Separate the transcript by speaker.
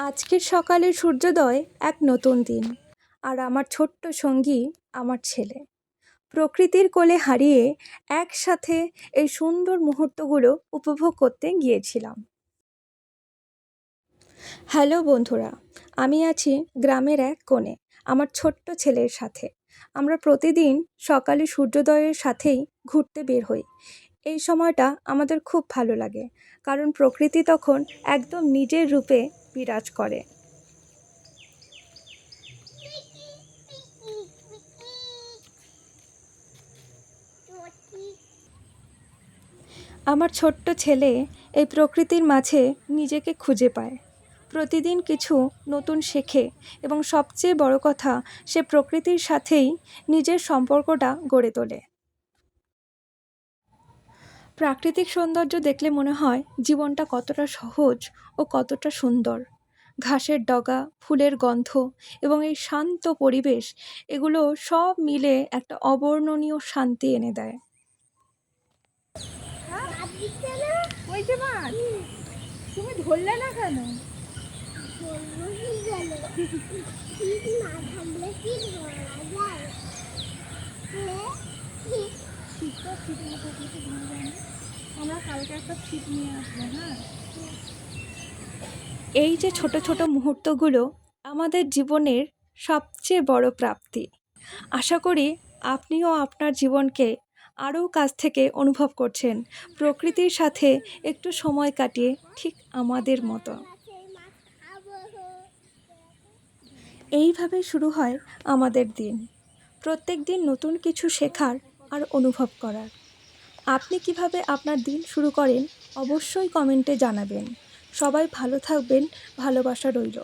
Speaker 1: আজকের সকালের সূর্যোদয় এক নতুন দিন, আর আমার ছোট্ট সঙ্গী আমার ছেলে। প্রকৃতির কোলে হারিয়ে একসাথে এই সুন্দর মুহূর্তগুলো উপভোগ করতে গিয়েছিলাম। হ্যালো বন্ধুরা, আমি আছি গ্রামের এক কোণে আমার ছোট্ট ছেলের সাথে। আমরা প্রতিদিন সকালে সূর্যোদয়ের সাথেই ঘুরতে বের হই। এই সময়টা আমাদের খুব ভালো লাগে, কারণ প্রকৃতি তখন একদম নিজের রূপে বিরাজ করে। আমার ছোট্ট ছেলে এই প্রকৃতির মাঝে নিজেকে খুঁজে পায়, প্রতিদিন কিছু নতুন শেখে এবং সবচেয়ে বড় কথা, সে প্রকৃতির সাথেই নিজের সম্পর্কটা গড়ে তোলে। প্রাকৃতিক সৌন্দর্য দেখলে মনে হয় জীবনটা কতটা সহজ ও কতটা সুন্দর। ঘাসের ডগা, ফুলের গন্ধ এবং এই শান্ত পরিবেশ, এগুলো সব মিলে একটা অবর্ণনীয় শান্তি এনে দেয়।
Speaker 2: ওই যে মাছ, তুমি ধরলে না কেন? আমরা কালকে একটা ছিপ নিয়ে আসবো। হ্যাঁ,
Speaker 1: এই যে ছোট ছোট মুহূর্তগুলো আমাদের জীবনের সবচেয়ে বড় প্রাপ্তি। আশা করি আপনিও আপনার জীবনকে আরও কাছ থেকে অনুভব করছেন, প্রকৃতির সাথে একটু সময় কাটিয়ে, ঠিক আমাদের মতো। এইভাবে শুরু হয় আমাদের দিন, প্রত্যেক দিন নতুন কিছু শেখার আর অনুভব করার। আপনি কিভাবে আপনার দিন শুরু করেন অবশ্যই কমেন্টে জানাবেন। সবাই ভালো থাকবেন, ভালোবাসা রইল।